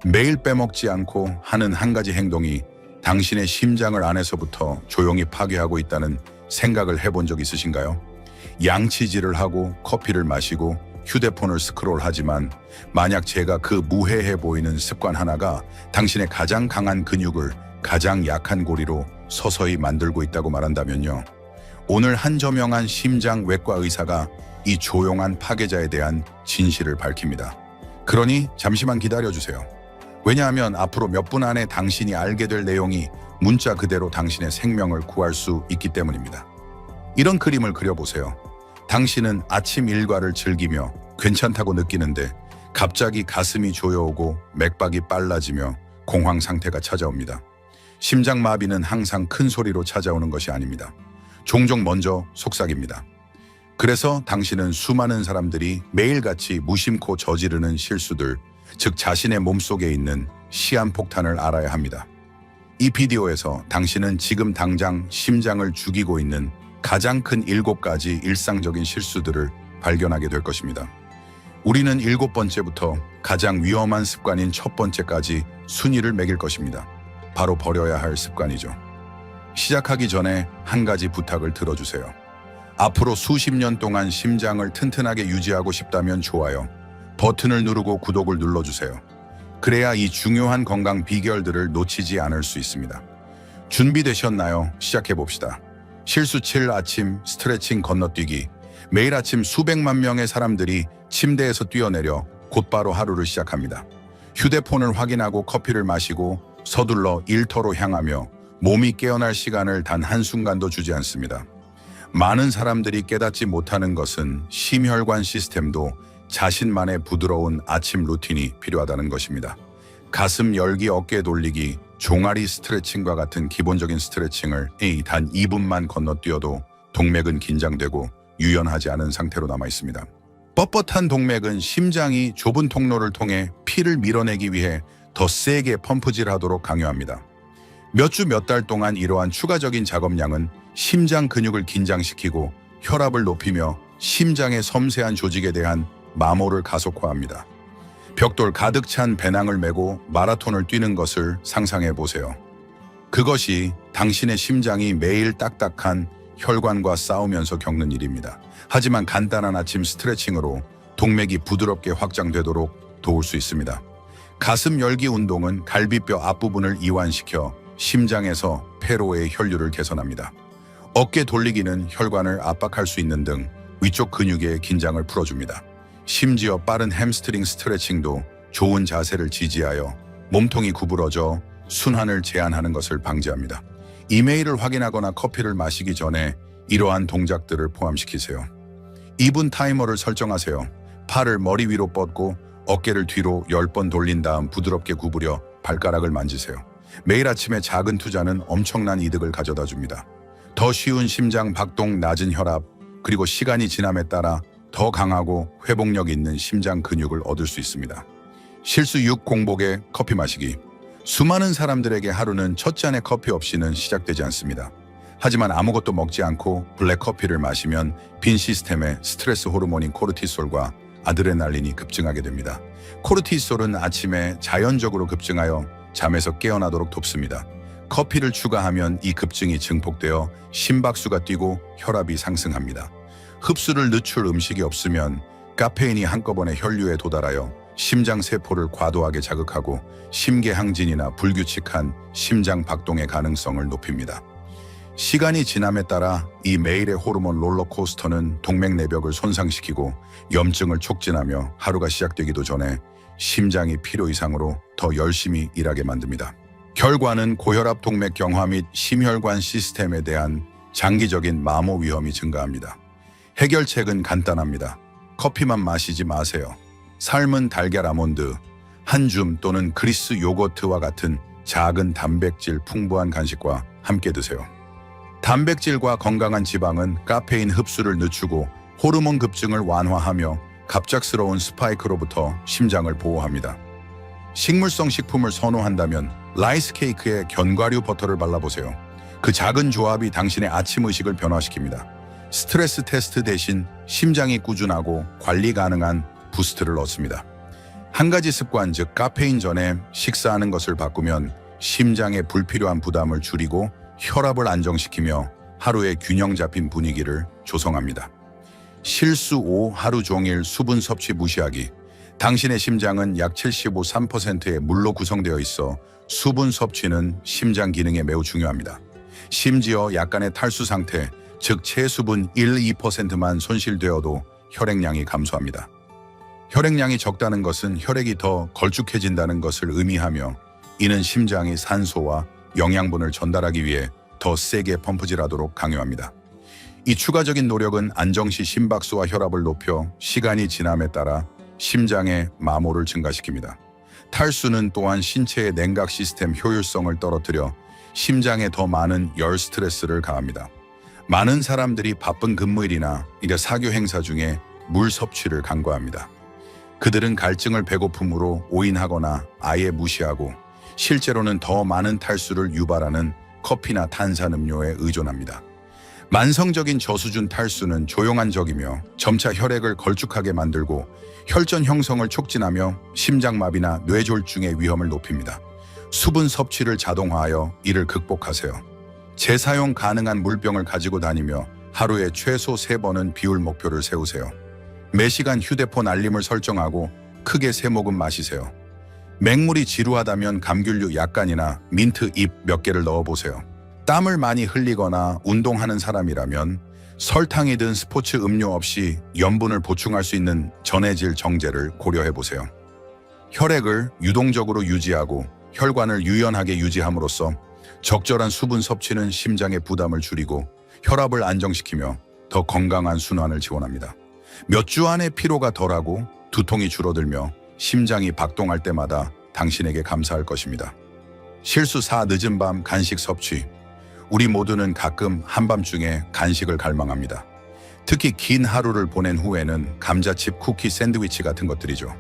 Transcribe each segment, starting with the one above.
매일 빼먹지 않고 하는 한 가지 행동이 당신의 심장을 안에서부터 조용히 파괴하고 있다는 생각을 해본 적 있으신가요? 양치질을 하고 커피를 마시고 휴대폰을 스크롤하지만 만약 제가 그 무해해 보이는 습관 하나가 당신의 가장 강한 근육을 가장 약한 고리로 서서히 만들고 있다고 말한다면요. 오늘 한 저명한 심장외과 의사가 이 조용한 파괴자에 대한 진실을 밝힙니다. 그러니 잠시만 기다려주세요. 왜냐하면 앞으로 몇 분 안에 당신이 알게 될 내용이 문자 그대로 당신의 생명을 구할 수 있기 때문입니다. 이런 그림을 그려보세요. 당신은 아침 일과를 즐기며 괜찮다고 느끼는데 갑자기 가슴이 조여오고 맥박이 빨라지며 공황 상태가 찾아옵니다. 심장마비는 항상 큰 소리로 찾아오는 것이 아닙니다. 종종 먼저 속삭입니다. 그래서 당신은 수많은 사람들이 매일같이 무심코 저지르는 실수들, 즉 자신의 몸속에 있는 시한폭탄을 알아야 합니다. 이 비디오에서 당신은 지금 당장 심장을 죽이고 있는 가장 큰 7가지 일상적인 실수들을 발견하게 될 것입니다. 우리는 7번째부터 가장 위험한 습관인 첫 번째까지 순위를 매길 것입니다. 바로 버려야 할 습관이죠. 시작하기 전에 한 가지 부탁을 들어주세요. 앞으로 수십 년 동안 심장을 튼튼하게 유지하고 싶다면 좋아요 버튼을 누르고 구독을 눌러주세요. 그래야 이 중요한 건강 비결들을 놓치지 않을 수 있습니다. 준비되셨나요? 시작해봅시다. 실수 7 아침 스트레칭 건너뛰기. 매일 아침 수백만 명의 사람들이 침대에서 뛰어내려 곧바로 하루를 시작합니다. 휴대폰을 확인하고 커피를 마시고 서둘러 일터로 향하며 몸이 깨어날 시간을 단 한순간도 주지 않습니다. 많은 사람들이 깨닫지 못하는 것은 심혈관 시스템도 자신만의 부드러운 아침 루틴이 필요하다는 것입니다. 가슴 열기, 어깨 돌리기, 종아리 스트레칭과 같은 기본적인 스트레칭을 단 2분만 건너뛰어도 동맥은 긴장되고 유연하지 않은 상태로 남아 있습니다. 뻣뻣한 동맥은 심장이 좁은 통로를 통해 피를 밀어내기 위해 더 세게 펌프질하도록 강요합니다. 몇 주 몇 달 동안 이러한 추가적인 작업량은 심장 근육을 긴장시키고 혈압을 높이며 심장의 섬세한 조직에 대한 마모를 가속화합니다. 벽돌 가득 찬 배낭을 메고 마라톤을 뛰는 것을 상상해 보세요. 그것이 당신의 심장이 매일 딱딱한 혈관과 싸우면서 겪는 일입니다. 하지만 간단한 아침 스트레칭으로 동맥이 부드럽게 확장되도록 도울 수 있습니다. 가슴 열기 운동은 갈비뼈 앞부분을 이완시켜 심장에서 폐로의 혈류를 개선합니다. 어깨 돌리기는 혈관을 압박할 수 있는 등 위쪽 근육의 긴장을 풀어줍니다. 심지어 빠른 햄스트링 스트레칭도 좋은 자세를 지지하여 몸통이 구부러져 순환을 제한하는 것을 방지합니다. 이메일을 확인하거나 커피를 마시기 전에 이러한 동작들을 포함시키세요. 2분 타이머를 설정하세요. 팔을 머리 위로 뻗고 어깨를 뒤로 10번 돌린 다음 부드럽게 구부려 발가락을 만지세요. 매일 아침에 작은 투자는 엄청난 이득을 가져다 줍니다. 더 쉬운 심장 박동, 낮은 혈압, 그리고 시간이 지남에 따라 더 강하고 회복력 있는 심장 근육을 얻을 수 있습니다. 실수 6 공복에 커피 마시기. 수많은 사람들에게 하루는 첫 잔의 커피 없이는 시작되지 않습니다. 하지만 아무것도 먹지 않고 블랙커피를 마시면 빈 시스템의 스트레스 호르몬인 코르티솔과 아드레날린이 급증하게 됩니다. 코르티솔은 아침에 자연적으로 급증하여 잠에서 깨어나도록 돕습니다. 커피를 추가하면 이 급증이 증폭되어 심박수가 뛰고 혈압이 상승합니다. 흡수를 늦출 음식이 없으면 카페인이 한꺼번에 혈류에 도달하여 심장 세포를 과도하게 자극하고 심계항진이나 불규칙한 심장 박동의 가능성을 높입니다. 시간이 지남에 따라 이 매일의 호르몬 롤러코스터는 동맥 내벽을 손상시키고 염증을 촉진하며 하루가 시작되기도 전에 심장이 필요 이상으로 더 열심히 일하게 만듭니다. 결과는 고혈압, 동맥 경화 및 심혈관 시스템에 대한 장기적인 마모 위험이 증가합니다. 해결책은 간단합니다. 커피만 마시지 마세요. 삶은 달걀 아몬드, 한 줌 또는 그리스 요거트와 같은 작은 단백질 풍부한 간식과 함께 드세요. 단백질과 건강한 지방은 카페인 흡수를 늦추고 호르몬 급증을 완화하며 갑작스러운 스파이크로부터 심장을 보호합니다. 식물성 식품을 선호한다면 라이스 케이크에 견과류 버터를 발라보세요. 그 작은 조합이 당신의 아침 의식을 변화시킵니다. 스트레스 테스트 대신 심장이 꾸준하고 관리 가능한 부스트를 얻습니다. 한 가지 습관, 즉 카페인 전에 식사하는 것을 바꾸면 심장에 불필요한 부담을 줄이고 혈압을 안정시키며 하루의 균형 잡힌 분위기를 조성합니다. 실수 5. 하루 종일 수분 섭취 무시하기. 당신의 심장은 약 75~3%의 물로 구성되어 있어 수분 섭취는 심장 기능에 매우 중요합니다. 심지어 약간의 탈수 상태, 즉 체수분 1~2%만 손실되어도 혈액량이 감소합니다. 혈액량이 적다는 것은 혈액이 더 걸쭉해진다는 것을 의미하며, 이는 심장이 산소와 영양분을 전달하기 위해 더 세게 펌프질하도록 강요합니다. 이 추가적인 노력은 안정시 심박수와 혈압을 높여 시간이 지남에 따라 심장의 마모를 증가시킵니다. 탈수는 또한 신체의 냉각 시스템 효율성을 떨어뜨려 심장에 더 많은 열 스트레스를 가합니다. 많은 사람들이 바쁜 근무일이나 사교 행사 중에 물 섭취를 간과합니다. 그들은 갈증을 배고픔으로 오인하거나 아예 무시하고, 실제로는 더 많은 탈수를 유발하는 커피나 탄산음료에 의존합니다. 만성적인 저수준 탈수는 조용한 적이며 점차 혈액을 걸쭉하게 만들고 혈전 형성을 촉진하며 심장마비나 뇌졸중의 위험을 높입니다. 수분 섭취를 자동화하여 이를 극복하세요. 재사용 가능한 물병을 가지고 다니며 하루에 최소 3번은 비울 목표를 세우세요. 매시간 휴대폰 알림을 설정하고 크게 3모금 마시세요. 맹물이 지루하다면 감귤류 약간이나 민트 잎 몇 개를 넣어보세요. 땀을 많이 흘리거나 운동하는 사람이라면 설탕이든 스포츠 음료 없이 염분을 보충할 수 있는 전해질 정제를 고려해보세요. 혈액을 유동적으로 유지하고 혈관을 유연하게 유지함으로써 적절한 수분 섭취는 심장의 부담을 줄이고 혈압을 안정시키며 더 건강한 순환을 지원합니다. 몇 주 안에 피로가 덜하고 두통이 줄어들며 심장이 박동할 때마다 당신에게 감사할 것입니다. 실수 4. 늦은 밤 간식 섭취. 우리 모두는 가끔 한밤중에 간식을 갈망합니다. 특히 긴 하루를 보낸 후에는 감자칩, 쿠키, 샌드위치 같은 것들이죠.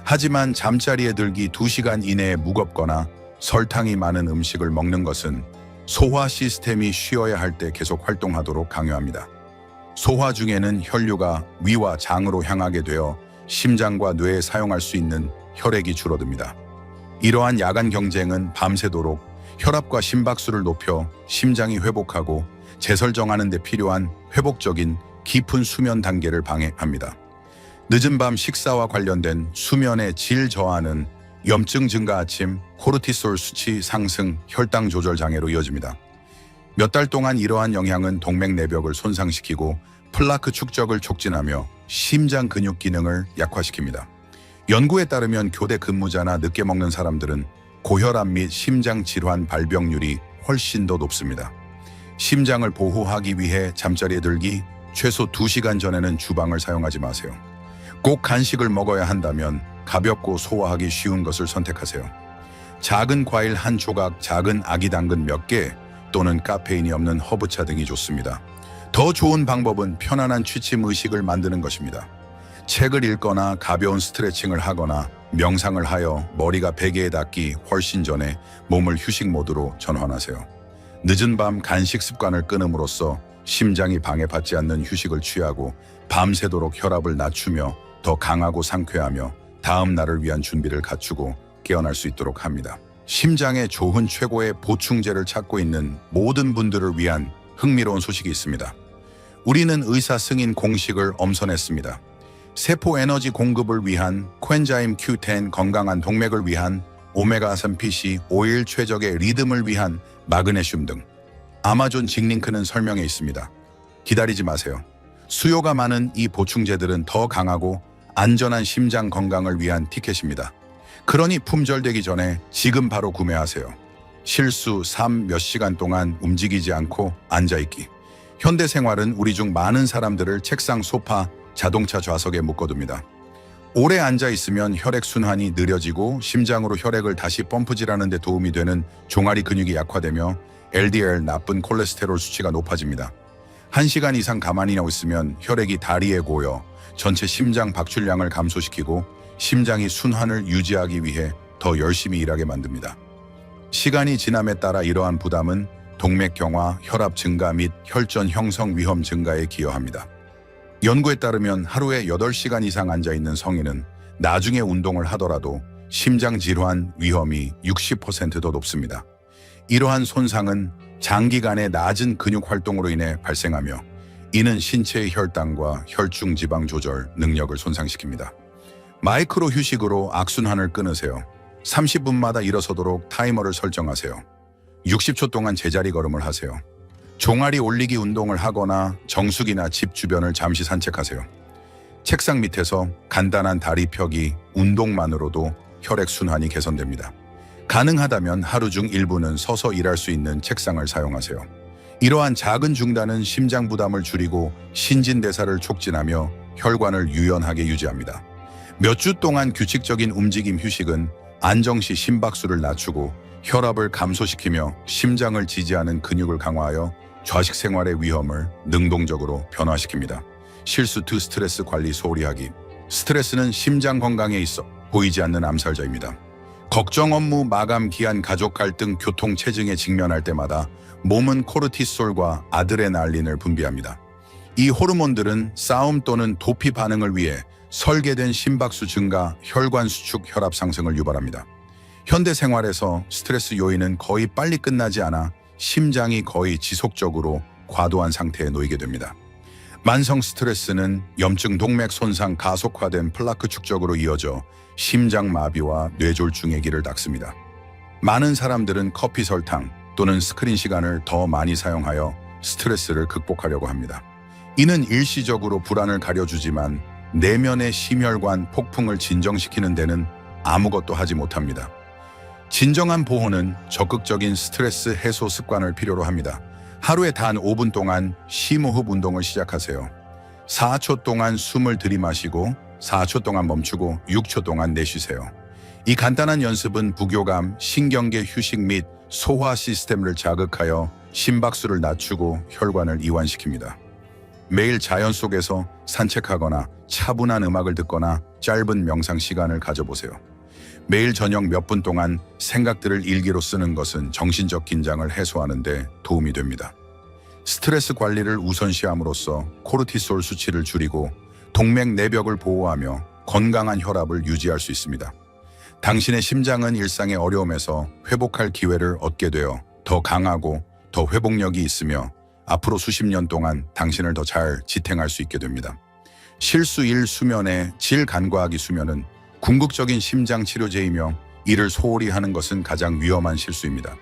하지만 잠자리에 들기 2시간 이내에 무겁거나 설탕이 많은 음식을 먹는 것은 소화 시스템이 쉬어야 할 때 계속 활동하도록 강요합니다. 소화 중에는 혈류가 위와 장으로 향하게 되어 심장과 뇌에 사용할 수 있는 혈액이 줄어듭니다. 이러한 야간 경쟁은 밤새도록 혈압과 심박수를 높여 심장이 회복하고 재설정하는 데 필요한 회복적인 깊은 수면 단계를 방해합니다. 늦은 밤 식사와 관련된 수면의 질 저하는 염증 증가, 아침 코르티솔 수치 상승, 혈당 조절 장애로 이어집니다. 몇 달 동안 이러한 영향은 동맥 내벽을 손상시키고 플라크 축적을 촉진하며 심장 근육 기능을 약화시킵니다. 연구에 따르면 교대 근무자나 늦게 먹는 사람들은 고혈압 및 심장 질환 발병률이 훨씬 더 높습니다. 심장을 보호하기 위해 잠자리에 들기 최소 2시간 전에는 주방을 사용하지 마세요. 꼭 간식을 먹어야 한다면 가볍고 소화하기 쉬운 것을 선택하세요. 작은 과일 한 조각, 작은 아기 당근 몇 개, 또는 카페인이 없는 허브차 등이 좋습니다. 더 좋은 방법은 편안한 취침 의식을 만드는 것입니다. 책을 읽거나 가벼운 스트레칭을 하거나 명상을 하여 머리가 베개에 닿기 훨씬 전에 몸을 휴식 모드로 전환하세요. 늦은 밤 간식 습관을 끊음으로써 심장이 방해받지 않는 휴식을 취하고 밤새도록 혈압을 낮추며 더 강하고 상쾌하며 다음 날을 위한 준비를 갖추고 깨어날 수 있도록 합니다. 심장에 좋은 최고의 보충제를 찾고 있는 모든 분들을 위한 흥미로운 소식이 있습니다. 우리는 의사 승인 공식을 엄선했습니다. 세포 에너지 공급을 위한 코엔자임 Q10, 건강한 동맥을 위한 오메가3 PC, 오일 최적의 리듬을 위한 마그네슘 등 아마존 직링크는 설명에 있습니다. 기다리지 마세요. 수요가 많은 이 보충제들은 더 강하고 안전한 심장 건강을 위한 티켓입니다. 그러니 품절되기 전에 지금 바로 구매하세요. 실수 3. 몇 시간 동안 움직이지 않고 앉아있기. 현대 생활은 우리 중 많은 사람들을 책상, 소파, 자동차 좌석에 묶어둡니다. 오래 앉아있으면 혈액순환이 느려지고 심장으로 혈액을 다시 펌프질하는 데 도움이 되는 종아리 근육이 약화되며 LDL, 나쁜 콜레스테롤 수치가 높아집니다. 1시간 이상 가만히 있으면 혈액이 다리에 고여 전체 심장 박출량을 감소시키고 심장이 순환을 유지하기 위해 더 열심히 일하게 만듭니다. 시간이 지남에 따라 이러한 부담은 동맥 경화, 혈압 증가 및 혈전 형성 위험 증가에 기여합니다. 연구에 따르면 하루에 8시간 이상 앉아있는 성인은 나중에 운동을 하더라도 심장 질환 위험이 60% 더 높습니다. 이러한 손상은 장기간의 낮은 근육 활동으로 인해 발생하며 이는 신체의 혈당과 혈중 지방 조절 능력을 손상시킵니다. 마이크로 휴식으로 악순환을 끊으세요. 30분마다 일어서도록 타이머를 설정하세요. 60초 동안 제자리 걸음을 하세요. 종아리 올리기 운동을 하거나 정수기나 집 주변을 잠시 산책하세요. 책상 밑에서 간단한 다리 펴기 운동만으로도 혈액순환이 개선됩니다. 가능하다면 하루 중 일부는 서서 일할 수 있는 책상을 사용하세요. 이러한 작은 중단은 심장 부담을 줄이고 신진대사를 촉진하며 혈관을 유연하게 유지합니다. 몇 주 동안 규칙적인 움직임 휴식은 안정시 심박수를 낮추고 혈압을 감소시키며 심장을 지지하는 근육을 강화하여 좌식 생활의 위험을 능동적으로 변화시킵니다. 실수 2 스트레스 관리 소홀히 하기. 스트레스는 심장 건강에 있어 보이지 않는 암살자입니다. 걱정 업무 마감 기한 가족 갈등 교통 체증에 직면할 때마다 몸은 코르티솔과 아드레날린을 분비합니다. 이 호르몬들은 싸움 또는 도피 반응을 위해 설계된 심박수 증가, 혈관 수축, 혈압 상승을 유발합니다. 현대 생활에서 스트레스 요인은 거의 빨리 끝나지 않아 심장이 거의 지속적으로 과도한 상태에 놓이게 됩니다. 만성 스트레스는 염증 동맥 손상 가속화된 플라크 축적으로 이어져 심장 마비와 뇌졸중의 길을 닦습니다. 많은 사람들은 커피 설탕 또는 스크린 시간을 더 많이 사용하여 스트레스를 극복하려고 합니다. 이는 일시적으로 불안을 가려주지만 내면의 심혈관 폭풍을 진정시키는 데는 아무것도 하지 못합니다. 진정한 보호는 적극적인 스트레스 해소 습관을 필요로 합니다. 하루에 단 5분 동안 심호흡 운동을 시작하세요. 4초 동안 숨을 들이마시고 4초 동안 멈추고 6초 동안 내쉬세요. 이 간단한 연습은 부교감, 신경계 휴식 및 소화 시스템을 자극하여 심박수를 낮추고 혈관을 이완시킵니다. 매일 자연 속에서 산책하거나 차분한 음악을 듣거나 짧은 명상 시간을 가져보세요. 매일 저녁 몇 분 동안 생각들을 일기로 쓰는 것은 정신적 긴장을 해소하는 데 도움이 됩니다. 스트레스 관리를 우선시함으로써 코르티솔 수치를 줄이고 동맥 내벽을 보호하며 건강한 혈압을 유지할 수 있습니다. 당신의 심장은 일상의 어려움에서 회복할 기회를 얻게 되어 더 강하고 더 회복력이 있으며 앞으로 수십 년 동안 당신을 더 잘 지탱할 수 있게 됩니다. 실수 1 수면의 질 간과하기 수면은 궁극적인 심장 치료제이며 이를 소홀히 하는 것은 가장 위험한 실수입니다.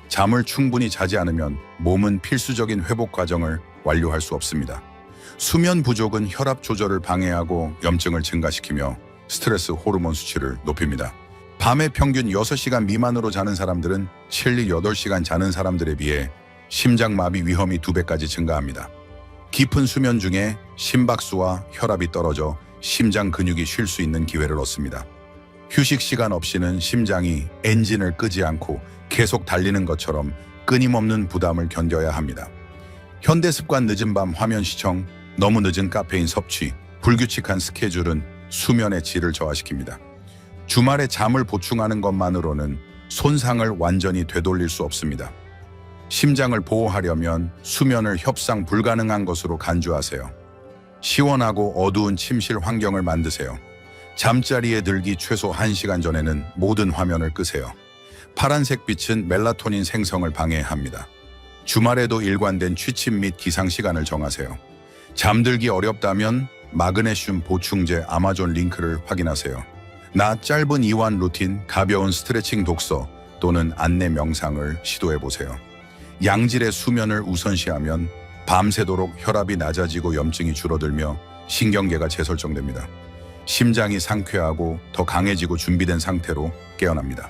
잠을 충분히 자지 않으면 몸은 필수적인 회복 과정을 완료할 수 없습니다. 수면 부족은 혈압 조절을 방해하고 염증을 증가시키며 스트레스 호르몬 수치를 높입니다. 밤에 평균 6시간 미만으로 자는 사람들은 실리 8시간 자는 사람들에 비해 심장마비 위험이 2배까지 증가합니다. 깊은 수면 중에 심박수와 혈압이 떨어져 심장 근육이 쉴 수 있는 기회를 얻습니다. 휴식 시간 없이는 심장이 엔진을 끄지 않고 계속 달리는 것처럼 끊임없는 부담을 견뎌야 합니다. 현대 습관 늦은 밤 화면 시청, 너무 늦은 카페인 섭취, 불규칙한 스케줄은 수면의 질을 저하시킵니다. 주말에 잠을 보충하는 것만으로는 손상을 완전히 되돌릴 수 없습니다. 심장을 보호하려면 수면을 협상 불가능한 것으로 간주하세요. 시원하고 어두운 침실 환경을 만드세요. 잠자리에 들기 최소 1시간 전에는 모든 화면을 끄세요. 파란색 빛은 멜라토닌 생성을 방해합니다. 주말에도 일관된 취침 및 기상 시간을 정하세요. 잠들기 어렵다면 마그네슘 보충제 아마존 링크를 확인하세요. 낮 짧은 이완 루틴, 가벼운 스트레칭 독서 또는 안내 명상을 시도해보세요. 양질의 수면을 우선시하면 밤새도록 혈압이 낮아지고 염증이 줄어들며 신경계가 재설정됩니다. 심장이 상쾌하고 더 강해지고 준비된 상태로 깨어납니다.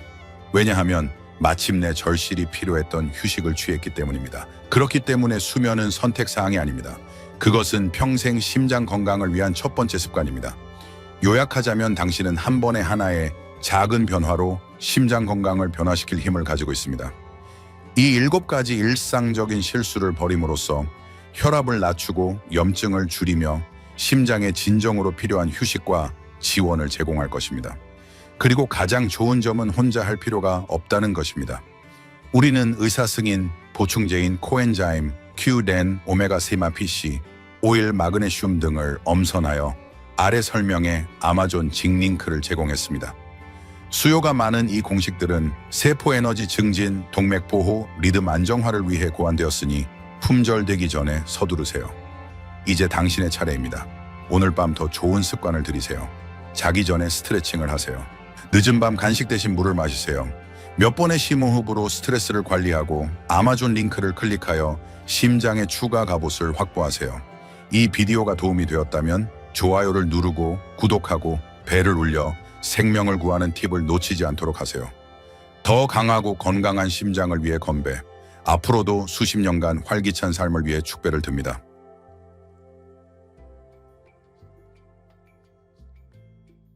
왜냐하면 마침내 절실히 필요했던 휴식을 취했기 때문입니다. 그렇기 때문에 수면은 선택사항이 아닙니다. 그것은 평생 심장 건강을 위한 첫 번째 습관입니다. 요약하자면 당신은 한 번에 하나의 작은 변화로 심장 건강을 변화시킬 힘을 가지고 있습니다. 이 7가지 일상적인 실수를 버림으로써 혈압을 낮추고 염증을 줄이며 심장에 진정으로 필요한 휴식과 지원을 제공할 것입니다. 그리고 가장 좋은 점은 혼자 할 필요가 없다는 것입니다. 우리는 의사 승인, 보충제인 코엔자임, Q10, 오메가3 PC, 오일, 마그네슘 등을 엄선하여 아래 설명에 아마존 직링크를 제공했습니다. 수요가 많은 이 공식들은 세포 에너지 증진, 동맥 보호, 리듬 안정화를 위해 고안되었으니 품절되기 전에 서두르세요. 이제 당신의 차례입니다. 오늘 밤 더 좋은 습관을 들이세요. 자기 전에 스트레칭을 하세요. 늦은 밤 간식 대신 물을 마시세요. 몇 번의 심호흡으로 스트레스를 관리하고 아마존 링크를 클릭하여 심장의 추가 갑옷을 확보하세요. 이 비디오가 도움이 되었다면 좋아요를 누르고 구독하고 벨을 울려 생명을 구하는 팁을 놓치지 않도록 하세요. 더 강하고 건강한 심장을 위해 건배. 앞으로도 수십 년간 활기찬 삶을 위해 축배를 듭니다.